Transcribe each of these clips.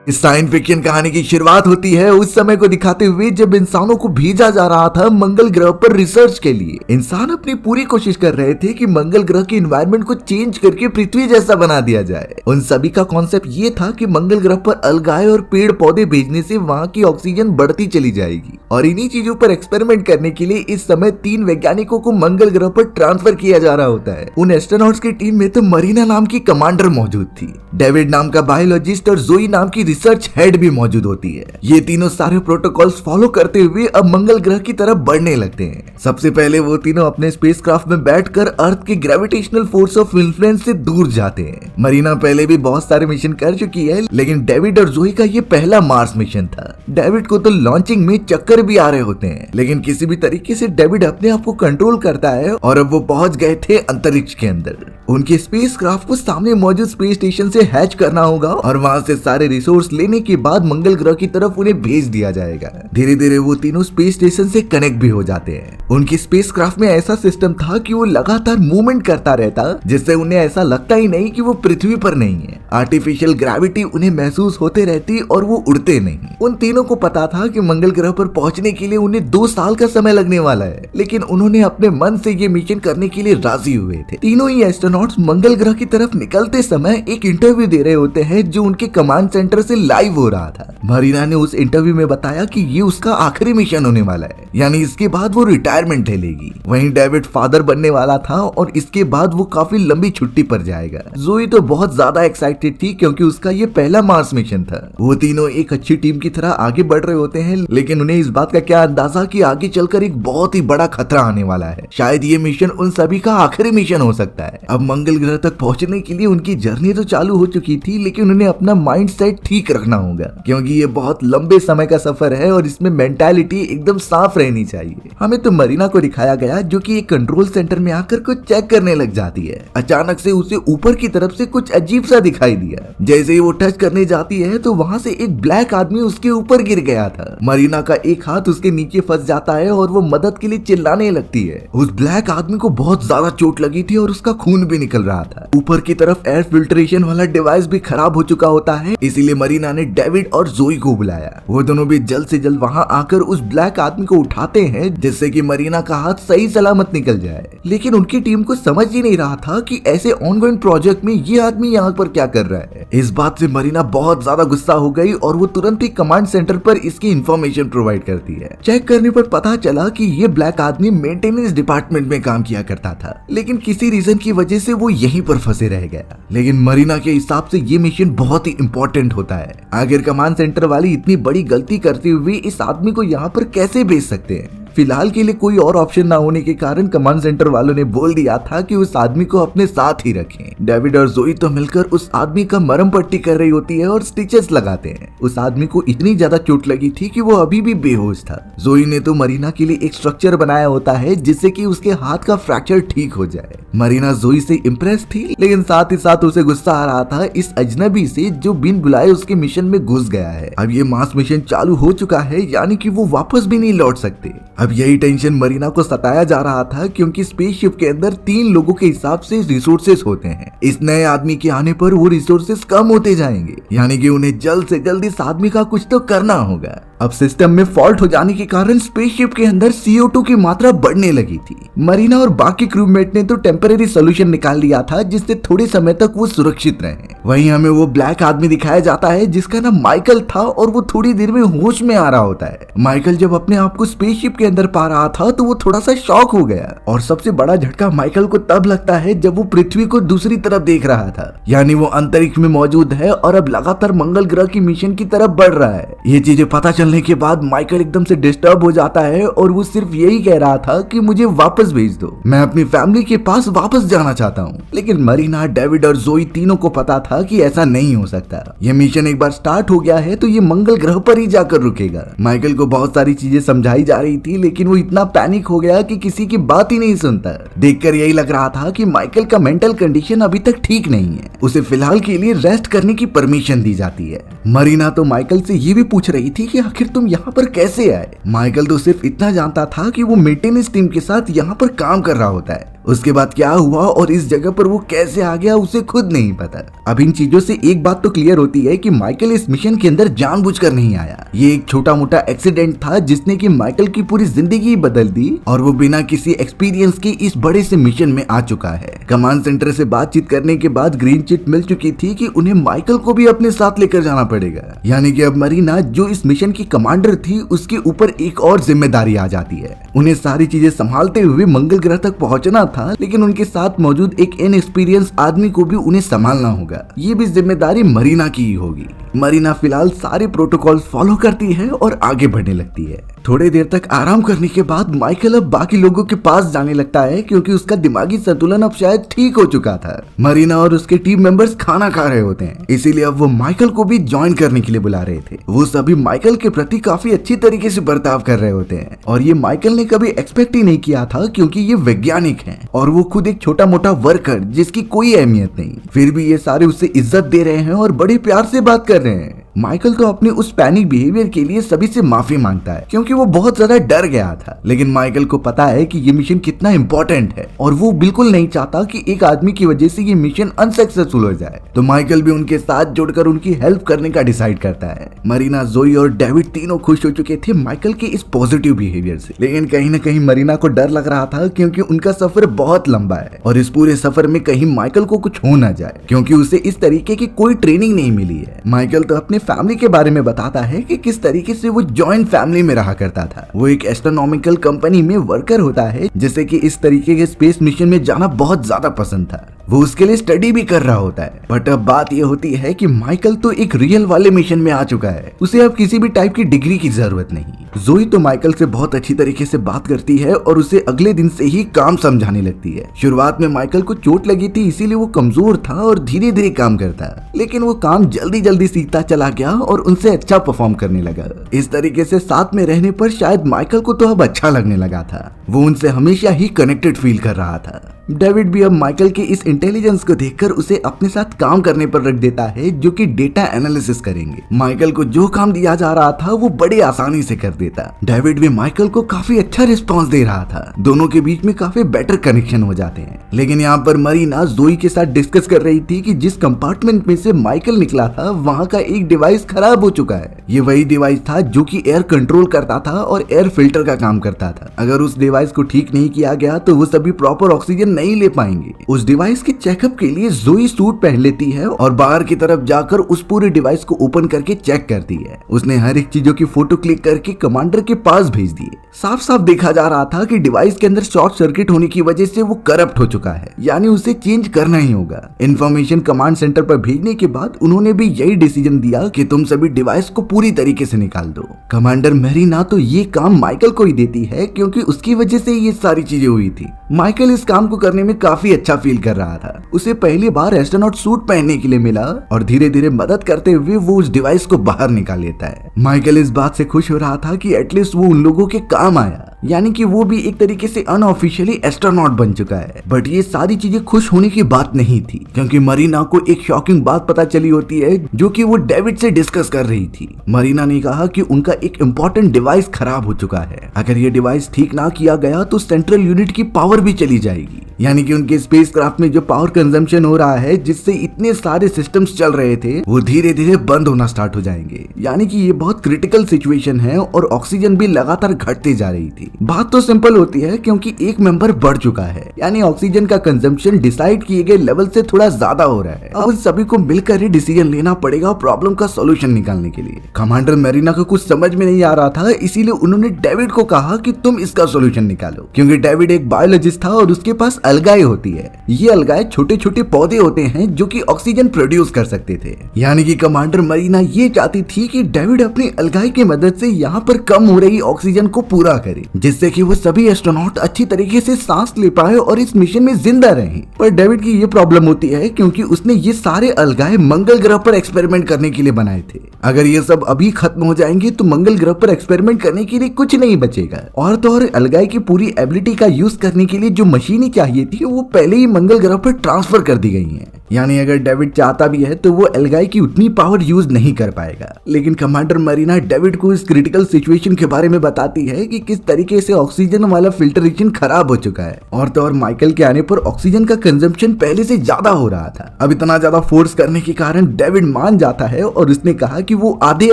इस science fiction कहानी की शुरुआत होती है उस समय को दिखाते हुए जब इंसानों को भेजा जा रहा था मंगल ग्रह पर रिसर्च के लिए। इंसान अपनी पूरी कोशिश कर रहे थे कि मंगल ग्रह के एनवायरनमेंट को चेंज करके पृथ्वी जैसा बना दिया जाए। उन सभी का कॉन्सेप्ट ये था कि मंगल ग्रह पर अलगाए और पेड़ पौधे भेजने से वहाँ की ऑक्सीजन बढ़ती चली जाएगी। और इन्हीं चीजों पर एक्सपेरिमेंट करने के लिए इस समय 3 वैज्ञानिकों को मंगल ग्रह पर ट्रांसफर किया जा रहा होता है। उन एस्ट्रोनॉट्स की टीम में तो मरीना नाम की कमांडर मौजूद थी, डेविड नाम का बायोलॉजिस्ट और जोई नाम की रिसर्च हेड भी मौजूद होती है। ये तीनों सारे प्रोटोकॉल्स फॉलो करते हुए अब मंगल ग्रह की तरफ बढ़ने लगते हैं। सबसे पहले वो तीनों अपने स्पेसक्राफ्ट में बैठकर अर्थ की ग्रेविटेशनल फोर्स ऑफ इन्फ्लुएंस से दूर जाते हैं। मरीना पहले भी बहुत सारे मिशन कर चुकी है, लेकिन डेविड और जोई का ये पहला मार्स मिशन था। डेविड को तो लॉन्चिंग में चक्कर भी आ रहे होते हैं, लेकिन किसी भी तरीके से डेविड अपने आप को कंट्रोल करता है और अब वो पहुंच गए थे अंतरिक्ष के अंदर। उनके स्पेसक्राफ्ट को सामने मौजूद स्पेस स्टेशन से हैच करना होगा और वहां से सारे रिसोर्स लेने के बाद मंगल ग्रह की तरफ उन्हें भेज दिया जाएगा। धीरे धीरे वो तीनों स्पेस स्टेशन से कनेक्ट भी हो जाते हैं। उनकी स्पेसक्राफ्ट में ऐसा सिस्टम था कि वो लगातार मूवमेंट करता रहता, जिससे उन्हें ऐसा लगता ही नहीं कि वो पृथ्वी पर नहीं है। आर्टिफिशियल ग्रेविटी उन्हें महसूस होते रहती और वो उड़ते नहीं। उन तीनों को पता था कि मंगल ग्रह पर पहुंचने के लिए उन्हें 2 साल का समय लगने वाला है, लेकिन उन्होंने अपने मन से ये मिशन करने के लिए राजी हुए थे। तीनों ही एस्ट्रोनॉट्स मंगल ग्रह की तरफ निकलते समय एक इंटरव्यू दे रहे होते हैं जो उनके कमांड सेंटर से लाइव हो रहा था। मरीना ने उस इंटरव्यू में बताया कि ये उसका आखिरी मिशन होने वाला है, यानी इसके बाद वो रिटायरमेंट ले लेगी। वहीं डेविड फादर बनने वाला था और इसके बाद वो काफी लंबी छुट्टी पर जाएगा। जोई तो बहुत ज्यादा एक्साइटेड थी क्योंकि उसका ये पहला मार्स मिशन था। वो तीनों एक अच्छी टीम की तरह आगे बढ़ रहे होते हैं, लेकिन उन्हें इस बात का क्या अंदाजा कि आगे चलकर एक बहुत ही बड़ा खतरा आने वाला है। शायद ये मिशन उन सभी का आखिरी मिशन हो सकता है। अब मंगल ग्रह तक पहुंचने के लिए उनकी जर्नी तो चालू हो चुकी थी, लेकिन उन्हें अपना माइंड सेट ठीक रखना होगा क्योंकि ये बहुत लंबे समय का सफर है और इसमें मेंटालिटी एकदम साफ रहनी चाहिए। हमें तो मरीना को दिखाया गया जो कि एक कंट्रोल सेंटर में आकर कुछ चेक करने लग जाती है। अचानक से उसे ऊपर की तरफ से कुछ अजीब सा दिखाई दिया। जैसे ही वो टच करने जाती है तो वहां से एक ब्लैक आदमी उसके ऊपर गिर गया था। मरीना का एक हाथ उसके नीचे फंस जाता है और वो मदद के लिए चिल्लाने लगती है। उस ब्लैक आदमी को बहुत ज्यादा चोट लगी थी और उसका खून भी निकल रहा था। ऊपर की तरफ एयर फिल्ट्रेशन वाला डिवाइस भी खराब हो चुका होता है, इसीलिए मरीना ने डेविड और जोई को बुलाया। वो दोनों भी जल्द से जल्द वहां आकर उस ब्लैक आदमी को उठाते हैं जिससे कि मरीना का हाथ सही सलामत निकल जाए। लेकिन उनकी टीम को समझ ही नहीं रहा था कि ऐसे ऑनगोइंग प्रोजेक्ट में ये आदमी यहाँ पर क्या कर रहा है। इस बात से मरीना बहुत ज्यादा गुस्सा हो गई और वो तुरंत ही कमांड सेंटर पर इसकी इंफॉर्मेशन प्रोवाइड करती है। चेक करने पर पता चला कि ये ब्लैक आदमी मेंटेनेंस डिपार्टमेंट में काम किया करता था, लेकिन किसी रीजन की वजह से वो यहीं पर फंसे रह गया। लेकिन मरीना के हिसाब से ये मिशन बहुत ही इंपॉर्टेंट होता है। आखिर कमांड सेंटर वाली इतनी बड़ी गलती करते हुए इस आदमी को यहाँ पर कैसे भेज सकते हैं। फिलहाल के लिए कोई और ऑप्शन ना होने के कारण कमांड सेंटर वालों ने बोल दिया था कि उस आदमी को अपने साथ ही रखें। डेविड और जोई तो मिलकर उस आदमी का मरहम पट्टी कर रही होती है और स्टिचेस लगाते हैं। उस आदमी को इतनी ज्यादा चोट लगी थी कि वो अभी भी बेहोश था। जोई ने तो मरीना के लिए एक स्ट्रक्चर बनाया होता है जिससे कि उसके हाथ का फ्रैक्चर ठीक हो जाए। मरीना जोई से इम्प्रेस थी, लेकिन साथ ही साथ उसे गुस्सा आ रहा था इस अजनबी से जो बिन बुलाए उसके मिशन में घुस गया है। अब ये मास मिशन चालू हो चुका है, यानी कि वो वापस भी नहीं लौट सकते। अब यही टेंशन मरीना को सताया जा रहा था क्योंकि स्पेसशिप के अंदर 3 लोगों के हिसाब से रिसोर्सेस होते हैं। इस नए आदमी के आने पर वो रिसोर्सेस कम होते जाएंगे, यानी कि उन्हें जल्द से जल्द इस आदमी का कुछ तो करना होगा। अब सिस्टम में फॉल्ट हो जाने के कारण स्पेसशिप के अंदर CO2 की मात्रा बढ़ने लगी थी। मरीना और बाकी क्रूमेट ने तो टेम्परेरी सोल्यूशन निकाल लिया था जिससे थोड़े समय तक वो सुरक्षित रहे। वहीं हमें वो ब्लैक आदमी दिखाया जाता है जिसका नाम माइकल था और वो थोड़ी देर में होश में आ रहा होता है। माइकल जब अपने आप को स्पेसशिप के अंदर पा रहा था तो वो थोड़ा सा शॉक हो गया और सबसे बड़ा झटका माइकल को तब लगता है जब वो पृथ्वी को दूसरी तरफ देख रहा था, यानी वो अंतरिक्ष में मौजूद है और अब लगातार मंगल ग्रह की मिशन की तरफ बढ़ रहा है। ये चीजें पता चलने के बाद माइकल एकदम से डिस्टर्ब हो जाता है और वो सिर्फ यही कह रहा था कि मुझे वापस भेज दो, मैं अपनी फैमिली के पास वापस जाना चाहता हूँ। लेकिन मरीना, डेविड और जोई तीनों को पता था कि ऐसा नहीं हो सकता। ये मिशन एक बार स्टार्ट हो गया है तो ये मंगल ग्रह पर ही जाकर रुकेगा। माइकल को बहुत सारी चीजें समझाई जा रही थी, लेकिन वो इतना पैनिक हो गया कि किसी की बात ही नहीं सुनता। देखकर यही लग रहा था कि माइकल का मेंटल कंडीशन अभी तक ठीक नहीं है, उसे फिलहाल के लिए रेस्ट करने की परमिशन दी जाती है। मरीना तो माइकल से ये भी पूछ रही थी कि आखिर तुम यहाँ पर कैसे आए। माइकल तो सिर्फ इतना जानता था कि वो मेंटेनेंस टीम के साथ यहाँ पर काम कर रहा होता है। उसके बाद क्या हुआ और इस जगह पर वो कैसे आ गया उसे खुद नहीं पता। अब इन चीजों से एक बात तो क्लियर होती है कि माइकल इस मिशन के अंदर जानबूझकर नहीं आया। ये एक छोटा मोटा एक्सीडेंट था जिसने कि माइकल की पूरी जिंदगी बदल दी और वो बिना किसी एक्सपीरियंस के इस बड़े से मिशन में आ चुका है। कमांड सेंटर से बातचीत करने के बाद ग्रीन चिट मिल चुकी थी कि उन्हें माइकल को भी अपने साथ लेकर जाना पड़ेगा। यानी कि अब मरीना जो इस मिशन की कमांडर थी उसके ऊपर एक और जिम्मेदारी आ जाती है। उन्हें सारी चीजें संभालते हुए मंगल ग्रह तक पहुंचना था, लेकिन उनके साथ मौजूद एक इनएक्सपीरियंस आदमी को भी उन्हें संभालना होगा। ये भी जिम्मेदारी मरीना की ही होगी। मरीना फिलहाल सारे प्रोटोकॉल फॉलो करती है और आगे बढ़ने लगती है। थोड़ी देर तक आराम करने के बाद माइकल अब बाकी लोगों के पास जाने लगता है क्योंकि उसका दिमागी संतुलन अब शायद ठीक हो चुका था। मरीना और उसके टीम मेंबर्स खाना खा रहे होते हैं, इसीलिए अब वो माइकल को भी ज्वाइन करने के लिए बुला रहे थे। वो सभी माइकल के प्रति काफी अच्छी तरीके से बर्ताव कर रहे होते हैं और ये माइकल ने कभी एक्सपेक्ट ही नहीं किया था क्योंकि ये वैज्ञानिक हैं और वो खुद एक छोटा मोटा वर्कर जिसकी कोई अहमियत नहीं। फिर भी ये सारे उससे इज्जत दे रहे हैं और बड़े प्यार से बात कर रहे हैं। माइकल तो अपने उस पैनिक बिहेवियर के लिए सभी से माफी मांगता है क्योंकि वो बहुत ज्यादा डर गया था, लेकिन माइकल को पता है कि ये मिशन कितना इंपॉर्टेंट है और वो बिल्कुल नहीं चाहता कि एक आदमी की वजह से ये मिशन अनसक्सेसफुल हो जाए। तो माइकल भी उनके साथ जुड़कर उनकी हेल्प करने का डिसाइड करता है। मरीना, जोई और डेविड तीनों खुश हो चुके थे माइकल के इस पॉजिटिव बिहेवियर से, लेकिन कहीं न कहीं मरीना को डर लग रहा था क्योंकि उनका सफर बहुत लंबा है और इस पूरे सफर में कहीं माइकल को कुछ हो न जाए क्योंकि उसे इस तरीके की कोई ट्रेनिंग नहीं मिली है। माइकल तो अपने फैमिली के बारे में बताता है कि किस तरीके से वो जॉइंट फैमिली में रहा करता था। वो एक एस्ट्रोनॉमिकल कंपनी में वर्कर होता है जिसे कि इस तरीके के स्पेस मिशन में जाना बहुत ज्यादा पसंद था। वो उसके लिए स्टडी भी कर रहा होता है। बट अब बात ये होती है कि माइकल तो एक रियल वाले मिशन में आ चुका है, उसे अब किसी भी टाइप की डिग्री की जरूरत नहीं। जोई तो माइकल से बहुत अच्छी तरीके से बात करती है और उसे अगले दिन से ही काम समझाने लगती है। शुरुआत में माइकल को चोट लगी थी इसीलिए वो कमजोर था और धीरे धीरे काम करता, लेकिन वो काम जल्दी जल्दी सीखता चला गया और उनसे अच्छा परफॉर्म करने लगा। इस तरीके से साथ में रहने पर शायद माइकल को तो अब अच्छा लगने लगा था। वो उनसे हमेशा ही कनेक्टेड फील कर रहा था। डेविड भी अब माइकल के इस इंटेलिजेंस को देखकर उसे अपने साथ काम करने पर रख देता है जो कि डेटा एनालिसिस करेंगे। माइकल को जो काम दिया जा रहा था वो बड़ी आसानी से कर देता। डेविड भी माइकल को काफी अच्छा रिस्पांस दे रहा था। दोनों के बीच में काफी बेटर कनेक्शन हो जाते हैं। लेकिन यहाँ पर मरीना जोई के साथ डिस्कस कर रही थी कि जिस कंपार्टमेंट में से माइकल निकला था वहाँ का एक डिवाइस खराब हो चुका है। ये वही डिवाइस था जो कि एयर कंट्रोल करता था और एयर फिल्टर का काम करता था। अगर उस डिवाइस को ठीक नहीं किया गया तो वो सभी प्रॉपर ऑक्सीजन नहीं ले पाएंगे। उस डिवाइस के चेकअप के लिए जोई सूट पहन लेती है और बाहर की तरफ जाकर उस पूरे डिवाइस को ओपन करके चेक करती है। उसने हर एक चीजों की फोटो क्लिक करके कमांडर के पास भेज दिए। साफ साफ देखा जा रहा था कि डिवाइस के अंदर शॉर्ट सर्किट होने की वजह से वो करप्ट हो चुका है, यानी उसे चेंज करना ही होगा। इन्फॉर्मेशन कमांड सेंटर पर भेजने के बाद उन्होंने भी यही डिसीजन दिया कि तुम सभी डिवाइस को पूरी तरीके से निकाल दो। कमांडर मरीना तो ये काम माइकल को ही देती है क्योंकि उसकी वजह से ये सारी चीजें हुई थी। माइकल इस काम को करने में काफी अच्छा फील कर रहा था। उसे पहली बार एस्ट्रोनॉट सूट पहनने के लिए मिला और धीरे धीरे मदद करते हुए वो उस डिवाइस को बाहर निकाल लेता है। माइकल इस बात से खुश हो रहा था कि एटलीस्ट वो उन लोगों के काम आया, यानी कि वो भी एक तरीके से अनऑफिशियली एस्ट्रोनॉट बन चुका है। बट ये सारी चीजें खुश होने की बात नहीं थी क्योंकि मरीना को एक शॉकिंग बात पता चली होती है जो कि वो डेविड से डिस्कस कर रही थी। मरीना ने कहा कि उनका एक इम्पोर्टेंट डिवाइस खराब हो चुका है। अगर ये डिवाइस ठीक ना किया गया तो सेंट्रल यूनिट की पावर भी चली जाएगी, यानी कि उनके स्पेसक्राफ्ट में जो पावर कंजम्पशन हो रहा है जिससे इतने सारे सिस्टम्स चल रहे थे वो धीरे धीरे बंद होना स्टार्ट हो जाएंगे। यानी कि ये बहुत क्रिटिकल सिचुएशन है और ऑक्सीजन भी लगातार घटती जा रही थी। बात तो सिंपल होती है क्योंकि एक मेंबर बढ़ चुका है, यानी ऑक्सीजन का कंजम्पशन डिसाइड किए गए लेवल से थोड़ा ज्यादा हो रहा है। अब सभी को मिलकर ही डिसीजन लेना पड़ेगा प्रॉब्लम का सोल्यूशन निकालने के लिए। कमांडर मरीना को कुछ समझ में नहीं आ रहा था, इसीलिए उन्होंने डेविड को कहा कि तुम इसका सोल्यूशन निकालो, क्योंकि डेविड एक बायोलॉजिस्ट था और उसके पास अलगाएं होती है। ये अलगाएं छोटे छोटे पौधे होते हैं जो कि ऑक्सीजन प्रोड्यूस कर सकते थे। यानी कि कमांडर मरीना ये चाहती थी कि डेविड अपनी अलगाई की मदद से यहाँ पर कम हो रही ऑक्सीजन को पूरा करे, जिससे कि वो सभी एस्ट्रोनॉट अच्छी तरीके से सांस ले पाए और इस मिशन में जिंदा रहें। पर डेविड की ये प्रॉब्लम होती है क्योंकि उसने ये सारे अलगाए मंगल ग्रह पर एक्सपेरिमेंट करने के लिए बनाए थे। अगर ये सब अभी खत्म हो जाएंगे तो मंगल ग्रह पर एक्सपेरिमेंट करने के लिए कुछ नहीं बचेगा। और तो और अलगाई की पूरी एबिलिटी का यूज करने के लिए जो मशीनें चाहिए थी वो पहले ही मंगल ग्रह पर ट्रांसफर कर दी गई हैं। यानी अगर डेविड चाहता भी है तो वो एल्गाई की उतनी पावर यूज नहीं कर पाएगा। लेकिन कमांडर मरीना डेविड को इस क्रिटिकल सिचुएशन के बारे में बताती है कि किस तरीके से ऑक्सीजन वाला फिल्टरेशन खराब हो चुका है, और तो और माइकल के आने पर ऑक्सीजन का कंजम्पशन पहले से ज्यादा हो रहा था। अब इतना ज्यादा फोर्स करने के कारण डेविड मान जाता है और उसने कहा कि वो आधे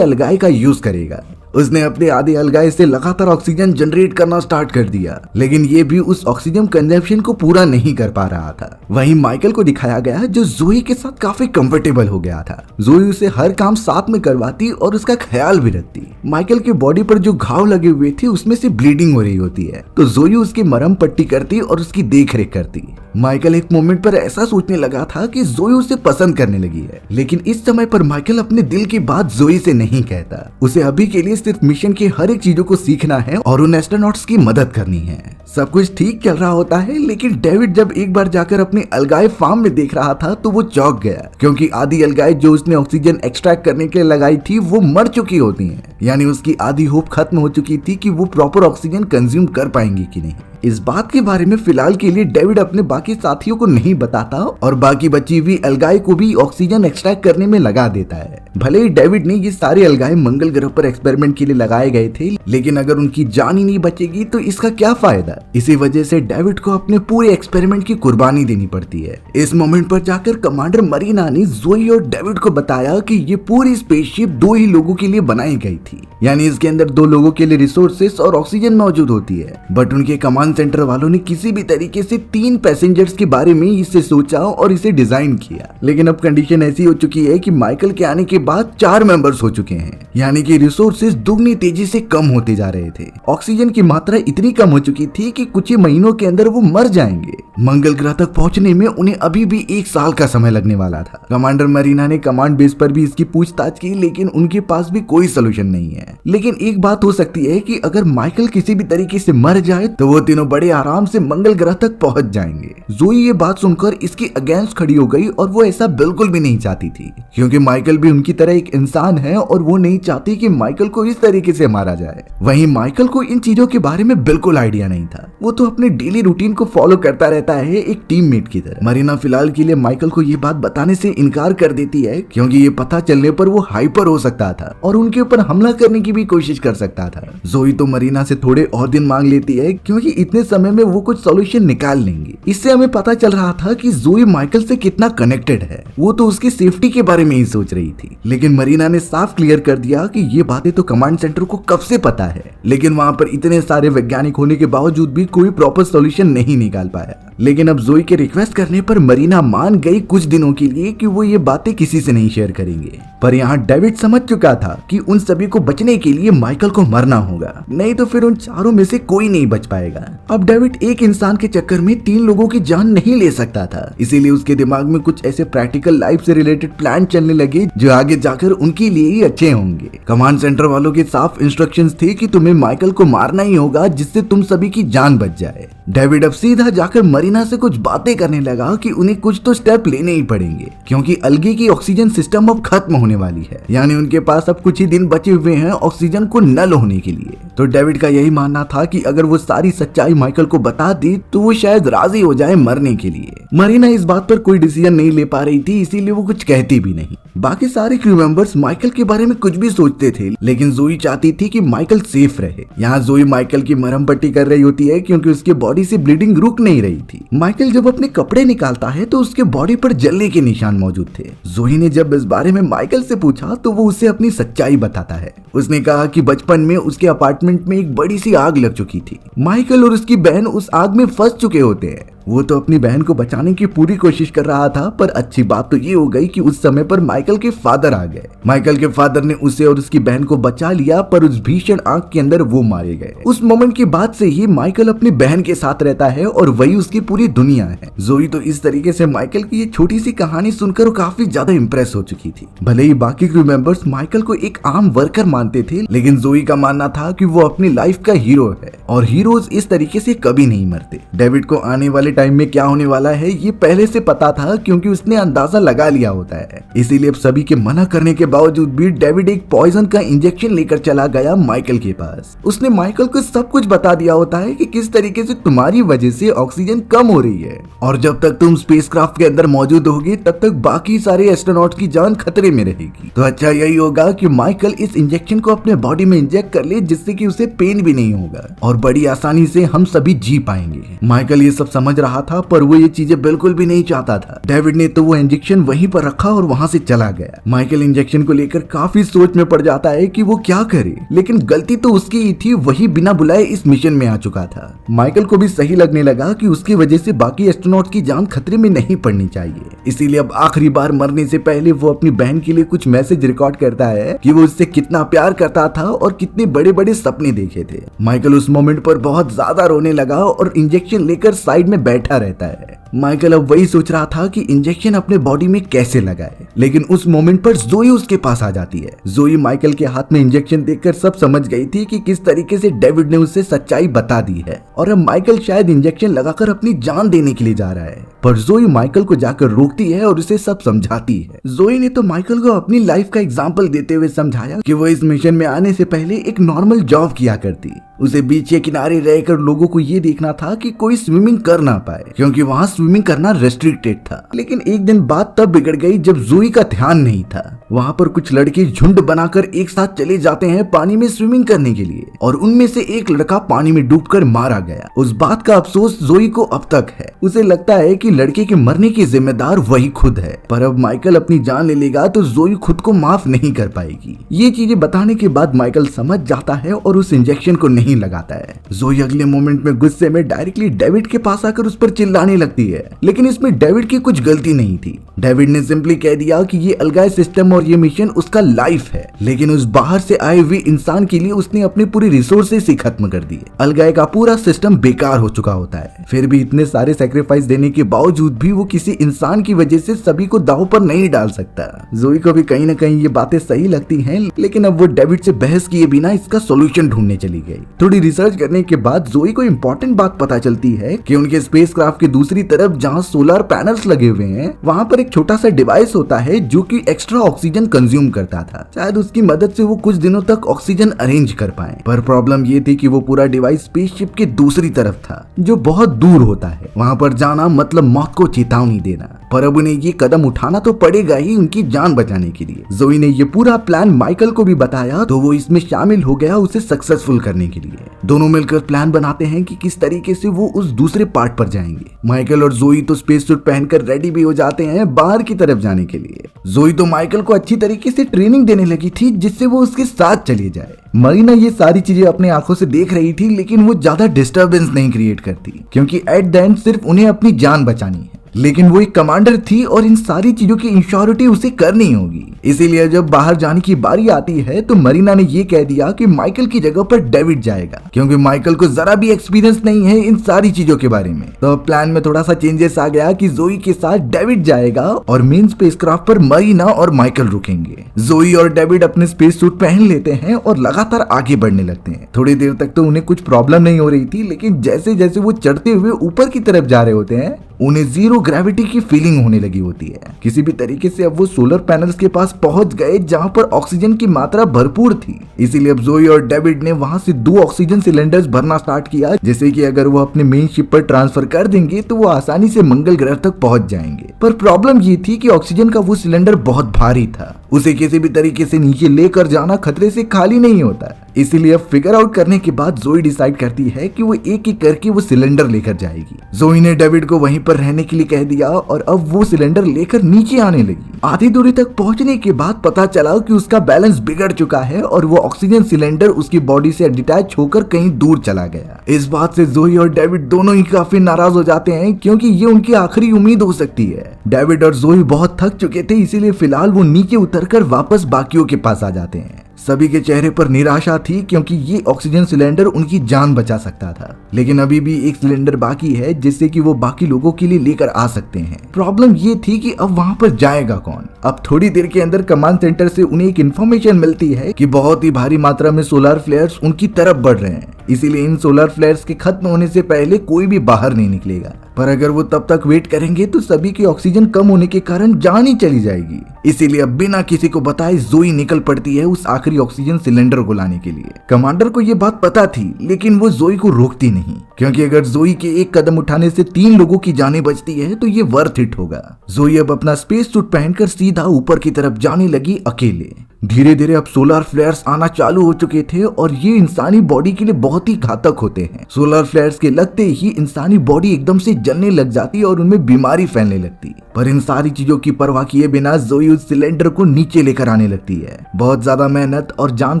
एल्गाई का यूज करेगा। उसने अपने आधे अलगाई से लगातार ऑक्सीजन जनरेट करना स्टार्ट कर दिया, लेकिन ये भी उस ऑक्सीजन कंजम्पशन को पूरा नहीं कर पा रहा था। वहीं माइकल को दिखाया गया जो जोई के साथ काफी कंफर्टेबल हो गया था। जोई उसे हर काम साथ में करवाती और उसका ख्याल भी रखती। माइकल की बॉडी पर जो घाव लगे हुए थे उसमें से ब्लीडिंग हो रही होती है, तो जोई उसकी मरहम पट्टी करती और उसकी देख रेख करती। माइकल एक मोमेंट पर ऐसा सोचने लगा था कि जोई उसे पसंद करने लगी है, लेकिन इस समय पर माइकल अपने दिल की बात जोई से नहीं कहता। उसे अभी के लिए सिर्फ मिशन की हर एक चीजों को सीखना है और उन एस्ट्रोनॉट्स की मदद करनी है। सब कुछ ठीक चल रहा होता है, लेकिन डेविड जब एक बार जाकर अपनी अलगाई फार्म में देख रहा था तो वो चौंक गया, क्योंकि आधी अलगाई जो उसने ऑक्सीजन एक्सट्रैक्ट करने के लिए लगाई थी वो मर चुकी होती हैं। यानी उसकी आधी होप खत्म हो चुकी थी कि वो प्रॉपर ऑक्सीजन कंज्यूम कर पाएंगी कि नहीं। इस बात के बारे में फिलहाल के लिए डेविड अपने बाकी साथियों को नहीं बताता और बाकी बची हुई अलगाई को भी ऑक्सीजन एक्सट्रैक्ट करने में लगा देता है। भले ही डेविड ने ये सारे अलगाई मंगल ग्रह पर एक्सपेरिमेंट के लिए लगाए गए थे, लेकिन अगर उनकी जान ही नहीं बचेगी तो इसका क्या फायदा। इसी वजह से डेविड को अपने पूरे एक्सपेरिमेंट की कुर्बानी देनी पड़ती है। इस मोमेंट पर जाकर कमांडर मरीना ने जोई और डेविड को बताया कि ये पूरी स्पेसशिप 2 ही लोगों के लिए बनाई गई थी, यानी इसके अंदर 2 लोगों के लिए रिसोर्सेस और ऑक्सीजन मौजूद होती है। बट उनके कमांड सेंटर वालों ने किसी भी तरीके से 3 पैसेंजर्स के बारे में इसे सोचा और इसे डिजाइन किया। लेकिन अब कंडीशन ऐसी हो चुकी है कि माइकल के आने के बाद 4 मेंबर्स हो चुके हैं, यानी कि रिसोर्सेस दुगनी तेजी से कम होते जा रहे थे। ऑक्सीजन की मात्रा इतनी कम हो चुकी थी कि कुछ ही महीनों के अंदर वो मर जाएंगे। मंगल ग्रह तक पहुंचने में उन्हें अभी भी 1 साल का समय लगने वाला था। कमांडर मरीना ने कमांड बेस पर भी इसकी पूछताछ की, लेकिन उनके पास भी कोई सोल्यूशन नहीं है। लेकिन एक बात हो सकती है कि अगर माइकल किसी भी तरीके से मर जाए तो वो तीनों बड़े आराम से मंगल ग्रह तक पहुंच जाएंगे। जोई ये बात सुनकर इसके अगेंस्ट खड़ी हो गई और वो ऐसा बिल्कुल भी नहीं चाहती थी, क्योंकि माइकल भी उनकी तरह एक इंसान है और वो नहीं चाहती कि माइकल को इस तरीके से मारा जाए। वहीं माइकल को इन चीजों के बारे में बिल्कुल आइडिया नहीं था। वो तो अपने डेली रूटीन को फॉलो करता रहता है एक टीममेट की तरह। मरीना फिलहाल के लिए माइकल को ये बात बताने से इनकार कर देती है, क्योंकि ये पता चलने पर वो हाइपर हो सकता था और उनके ऊपर हमला करने की भी कोशिश कर सकता था। जोई तो मरीना से थोड़े और दिन मांग लेती है, क्योंकि इतने समय में वो कुछ सॉल्यूशन निकाल लेंगे। इससे हमें पता चल रहा था कि जोई माइकल से कितना कनेक्टेड है। वो तो उसकी सेफ्टी के बारे में ही सोच रही थी, लेकिन मरीना ने साफ क्लियर कर दिया कि ये बातें तो कमांड सेंटर को कब से पता है, लेकिन वहाँ पर इतने सारे वैज्ञानिक होने के बावजूद भी कोई प्रॉपर सॉल्यूशन नहीं निकाल पाया। लेकिन अब जोई के रिक्वेस्ट करने पर मरीना मान गई कुछ दिनों के लिए कि वो ये बातें किसी से नहीं शेयर करेंगे। पर यहाँ डेविड समझ चुका था कि उन सभी को बचने के लिए माइकल को मरना होगा, नहीं तो फिर उन चारों में से कोई नहीं बच पाएगा। अब डेविड एक इंसान के चक्कर में 3 लोगों की जान नहीं ले सकता था, इसीलिए उसके दिमाग में कुछ ऐसे प्रैक्टिकल लाइफ से रिलेटेड प्लान चलने लगे जो आगे जाकर उनके लिए ही अच्छे होंगे। कमांड सेंटर वालों के साफ इंस्ट्रक्शंस थे कि तुम्हें माइकल को मारना ही होगा, जिससे तुम सभी की जान बच जाए। डेविड अब सीधा जाकर मरीना से कुछ बातें करने लगा कि उन्हें कुछ तो स्टेप लेने ही पड़ेंगे, क्योंकि अलगे की ऑक्सीजन सिस्टम अब खत्म होने वाली है, यानी उनके पास अब कुछ ही दिन बचे हुए हैं ऑक्सीजन को नल होने के लिए। तो डेविड का यही मानना था कि अगर वो सारी सच्चाई माइकल को बता दी तो वो शायद राजी हो जाए मरने के लिए। मरीना इस बात पर कोई डिसीजन नहीं ले पा रही थी, इसीलिए वो कुछ कहती भी नहीं। बाकी सारे क्रू मेंबर्स माइकल के बारे में कुछ भी सोचते थे, लेकिन जोई चाहती थी कि माइकल सेफ रहे। यहाँ जोई माइकल की मरहम पट्टी कर रही होती है, क्योंकि उसके बॉडी से ब्लीडिंग रुक नहीं रही थी। माइकल जब अपने कपड़े निकालता है तो उसके बॉडी पर जलने के निशान मौजूद थे। जोई ने जब इस बारे में माइकल से पूछा तो वो उसे अपनी सच्चाई बताता है। उसने कहा कि बचपन में उसके अपार्टमेंट में एक बड़ी सी आग लग चुकी थी। माइकल और उसकी बहन उस आग में फंस चुके होते हैं। वो तो अपनी बहन को बचाने की पूरी कोशिश कर रहा था, पर अच्छी बात तो ये हो गई कि उस समय पर माइकल के फादर आ गए। माइकल के फादर ने उसे और उसकी बहन को बचा लिया, पर उस भीषण आग के अंदर वो मारे गए। उस मोमेंट के बाद से ही माइकल अपनी बहन के साथ रहता है और वही उसकी पूरी दुनिया है। जोई तो इस तरीके से माइकल की ये छोटी सी कहानी सुनकर काफी ज्यादा इंप्रेस हो चुकी थी। भले ही बाकी क्रू मेंबर्स माइकल को एक आम वर्कर मानते थे, लेकिन जोई का मानना था कि वो अपनी लाइफ का हीरो है और हीरोज इस तरीके से कभी नहीं मरते। डेविड को आने वाले टाइम में क्या होने वाला है ये पहले से पता था, क्योंकि उसने अंदाजा लगा लिया होता है। इसीलिए अब सभी के मना करने के बावजूद भी डेविड एक पॉइजन का इंजेक्शन लेकर चला गया माइकल के पास। उसने माइकल को सब कुछ बता दिया होता है कि किस तरीके से तुम्हारी वजह से ऑक्सीजन कम हो रही है, और जब तक तुम स्पेसक्राफ्ट के अंदर मौजूद होगी तब तक बाकी सारे एस्ट्रोनॉट्स की जान खतरे में रहेगी। तो अच्छा यही होगा कि माइकल इस इंजेक्शन को अपने बॉडी में इंजेक्ट कर ले, जिससे कि उसे पेन भी नहीं होगा और बड़ी आसानी से हम सभी जी पाएंगे। माइकल ये सब समझ रहा था, पर वो ये चीजें बिल्कुल भी नहीं चाहता था। डेविड ने तो वो इंजेक्शन वहीं पर रखा और वहां से चला गया। माइकल इंजेक्शन को लेकर काफी सोच में पड़ जाता है कि वो क्या करे, लेकिन गलती तो उसकी ही थी, वही बिना बुलाए इस मिशन में आ चुका था। माइकल को भी सही लगने लगा कि उसकी वजह से बाकी एस्ट्रोनॉट की जान खतरे में नहीं पड़नी चाहिए। इसीलिए अब आखिरी बार मरने से पहले वो अपनी बहन के लिए कुछ मैसेज रिकॉर्ड करता है कि वो उससे कितना प्यार करता था और कितने बड़े बड़े सपने देखे थे। माइकल उस मोमेंट पर बहुत ज्यादा रोने लगा और इंजेक्शन लेकर साइड में बैठा रहता है। माइकल अब वही सोच रहा था कि इंजेक्शन अपने बॉडी में कैसे लगाए, लेकिन उस मोमेंट पर जोई उसके पास आ जाती है। जोई माइकल के हाथ में इंजेक्शन देखकर सब समझ गई थी कि किस तरीके से डेविड ने उसे सच्चाई बता दी है, और अब माइकल शायद इंजेक्शन लगाकर अपनी जान देने के लिए जा रहा है। पर जोई माइकल को जाकर रोकती है और उसे सब समझाती है। जोई ने तो माइकल को अपनी लाइफ का एग्जाम्पल देते हुए समझाया कि वो इस मिशन में आने से पहले एक नॉर्मल जॉब किया करती। उसे बीच के किनारे रहकर लोगों को ये देखना था कि कोई स्विमिंग कर ना पाए, क्योंकि वहाँ स्विमिंग करना रेस्ट्रिक्टेड था। लेकिन एक दिन बात तब बिगड़ गई जब जोई का ध्यान नहीं था। वहाँ पर कुछ लड़के झुंड बनाकर एक साथ चले जाते हैं पानी में स्विमिंग करने के लिए, और उनमें से एक लड़का पानी में डूबकर मारा गया। उस बात का अफसोस जोई को अब तक है। उसे लगता है कि लड़के के मरने की जिम्मेदार वही खुद है, पर अब माइकल अपनी जान ले लेगा तो जोई खुद को माफ नहीं कर पाएगी। ये चीजें बताने के बाद माइकल समझ जाता है और उस इंजेक्शन को नहीं लगाता है। जोई अगले मोमेंट में गुस्से में डायरेक्टली डेविड के पास आकर उस पर चिल्लाने लगती है, लेकिन इसमें डेविड की कुछ गलती नहीं थी। डेविड ने सिंपली कह दिया कि ये अलगाए सिस्टम और ये मिशन उसका लाइफ है, लेकिन उस बाहर से आए हुए इंसान के लिए उसने अपनी पूरी रिसोर्सेस ही खत्म कर दी। अलगाए का पूरा सिस्टम बेकार हो चुका होता है, फिर भी इतने सारे सेक्रीफाइस देने के बावजूद भी वो किसी इंसान की वजह से सभी को दांव पर नहीं डाल सकता। जोई को भी कहीं ना कहीं ये बातें सही लगती हैं, लेकिन अब वो डेविड से बहस किए बिना इसका सॉल्यूशन ढूंढने चली गई। थोड़ी रिसर्च करने के बाद जोई को इंपॉर्टेंट बात पता चलती है कि उनके स्पेसक्राफ्ट की दूसरी तरफ जहां सोलर पैनल्स लगे हुए हैं, वहां पर एक छोटा सा डिवाइस होता है जो कि एक्स्ट्रा ऑक्सीजन कंज्यूम करता था। शायद उसकी मदद से वो कुछ दिनों तक ऑक्सीजन अरेंज कर पाए, पर प्रॉब्लम ये थी कि वो पूरा डिवाइस स्पेसशिप के दूसरी तरफ था, जो बहुत दूर होता है। वहां पर जाना मतलब मौत को चेतावनी देना, पर अब उन्हें ये कदम उठाना तो पड़ेगा ही उनकी जान बचाने के लिए। जोई ने ये पूरा प्लान माइकल को भी बताया, तो वो इसमें शामिल हो गया उसे सक्सेसफुल करने के लिए। दोनों मिलकर प्लान बनाते हैं कि किस तरीके से वो उस दूसरे पार्ट पर जाएंगे। माइकल और जोई तो स्पेस सूट पहनकर रेडी भी हो जाते हैं बाहर की तरफ जाने के लिए। जोई तो माइकल को अच्छी तरीके से ट्रेनिंग देने लगी थी, जिससे वो उसके साथ चली जाए। मरीना ये सारी चीजें अपने आंखों से देख रही थी, लेकिन वो ज्यादा डिस्टरबेंस नहीं क्रिएट करती, क्योंकि एट द एंड सिर्फ उन्हें अपनी जान बचानी है। लेकिन वो एक कमांडर थी और इन सारी चीजों की इंश्योरिटी उसे करनी होगी। इसीलिए जब बाहर जाने की बारी आती है तो मरीना ने ये कह दिया कि माइकल की जगह पर डेविड जाएगा, क्योंकि माइकल को जरा भी एक्सपीरियंस नहीं है इन सारी चीजों के बारे में। तो प्लान में थोड़ा सा चेंजेस आ गया कि जोई के साथ डेविड जाएगा और मेन स्पेसक्राफ्ट पर मरीना और माइकल रुकेंगे। जोई और डेविड अपने स्पेस सूट पहन लेते हैं और लगातार आगे बढ़ने लगते हैं। थोड़ी देर तक तो उन्हें कुछ प्रॉब्लम नहीं हो रही थी, लेकिन जैसे जैसे वो चढ़ते हुए ऊपर की तरफ जा रहे होते हैं, उन्हें जीरो ग्रेविटी की फीलिंग होने लगी होती है। किसी भी तरीके से अब वो सोलर पैनल्स के पास पहुंच गए, जहां पर ऑक्सीजन की मात्रा भरपूर थी। इसीलिए अब जोई और डेविड ने वहां से 2 ऑक्सीजन सिलेंडर्स भरना स्टार्ट किया, जैसे कि अगर वो अपने मेन शिप पर ट्रांसफर कर देंगे तो वो आसानी से मंगल ग्रह तक पहुंच जाएंगे। पर प्रॉब्लम ये थी कि ऑक्सीजन का वो सिलेंडर बहुत भारी था, उसे किसी भी तरीके से नीचे लेकर जाना खतरे से खाली नहीं होता। इसीलिए अब फिगर आउट करने के बाद जोई डिसाइड करती है कि वो एक एक करके वो सिलेंडर लेकर जाएगी। जोई ने डेविड को वहीं पर रहने के लिए कह दिया और अब वो सिलेंडर लेकर नीचे आने लगी। आधी दूरी तक पहुंचने के बाद पता चला कि उसका बैलेंस बिगड़ चुका है और वो ऑक्सीजन सिलेंडर उसकी बॉडी से डिटैच होकर कहीं दूर चला गया। इस बात से जोई और डेविड दोनों ही काफी नाराज हो जाते हैं, क्योंकि ये उनकी आखिरी उम्मीद हो सकती है। डेविड और जोई बहुत थक चुके थे, इसीलिए फिलहाल वो नीचे उतरकर वापस बाकियों के पास आ जाते हैं। सभी के चेहरे पर निराशा थी, क्योंकि ये ऑक्सीजन सिलेंडर उनकी जान बचा सकता था, लेकिन अभी भी एक सिलेंडर बाकी है जिससे कि वो बाकी लोगों के लिए लेकर आ सकते हैं। प्रॉब्लम ये थी कि अब वहां पर जाएगा कौन। अब थोड़ी देर के अंदर कमांड सेंटर से उन्हें एक इन्फॉर्मेशन मिलती है कि बहुत ही भारी मात्रा में सोलर फ्लेयर्स उनकी तरफ बढ़ रहे हैं। इसीलिए इन सोलर फ्लेयर्स के खत्म होने से पहले कोई भी बाहर नहीं निकलेगा। पर अगर वो तब तक वेट करेंगे तो सभी की ऑक्सीजन कम होने के कारण जान ही चली जाएगी। इसीलिए अब बिना किसी को बताए जोई निकल पड़ती है उस आखिरी ऑक्सीजन सिलेंडर को लाने के लिए। कमांडर को ये बात पता थी, लेकिन वो जोई को रोकती नहीं, क्योंकि अगर जोई के एक कदम उठाने से 3 लोगों की जानें बचती है तो ये वर्थ इट होगा। जोई अब अपना स्पेस सूट पहनकर सीधा ऊपर की तरफ जाने लगी अकेले। धीरे धीरे अब सोलर फ्लेयर्स आना चालू हो चुके थे और ये इंसानी बॉडी के लिए बहुत ही घातक होते हैं। सोलर फ्लेयर्स के लगते ही इंसानी बॉडी एकदम से जलने लग जाती और उनमें बीमारी फैलने लगती। पर इन सारी चीजों की परवाह किए बिना जोई उस सिलेंडर को नीचे लेकर आने लगती है। बहुत ज्यादा मेहनत और जान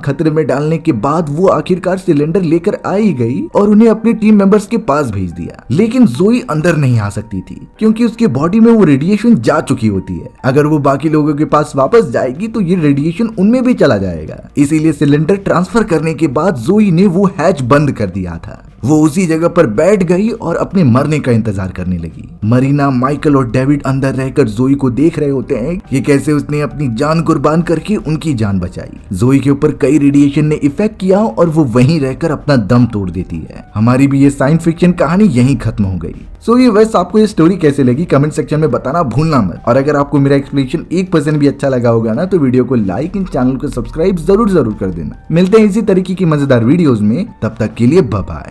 खतरे में डालने के बाद वो आखिरकार सिलेंडर लेकर आई गई और उन्हें अपने टीम मेंबर्स के पास भेज दिया। लेकिन जोई अंदर नहीं आ सकती थी, क्योंकि उसके बॉडी में वो रेडिएशन जा चुकी होती है। अगर वो बाकी लोगों के पास वापस जाएगी तो ये रेडिएशन उनमें भी चला जाएगा। इसीलिए सिलेंडर ट्रांसफर करने के बाद जोई ने वो हैच बंद कर दिया था। वो उसी जगह पर बैठ गई और अपने मरने का इंतजार करने लगी। मरीना, माइकल और डेविड अंदर रहकर जोई को देख रहे होते हैं कि कैसे उसने अपनी जान कुर्बान करके उनकी जान बचाई। जोई के ऊपर कई रेडिएशन ने इफेक्ट किया और वो वहीं रहकर अपना दम तोड़ देती है। हमारी भी ये साइंस फिक्शन कहानी यहीं खत्म हो गई। ये वैसे आपको ये स्टोरी कैसे लगी कमेंट सेक्शन में बताना भूलना मत। और अगर आपको मेरा एक्सप्लेनेशन 1% भी अच्छा लगा होगा ना तो वीडियो को लाइक एंड चैनल को सब्सक्राइब जरूर कर देना। मिलते हैं इसी तरीके की मजेदार वीडियोस में, तब तक के लिए बाय बाय।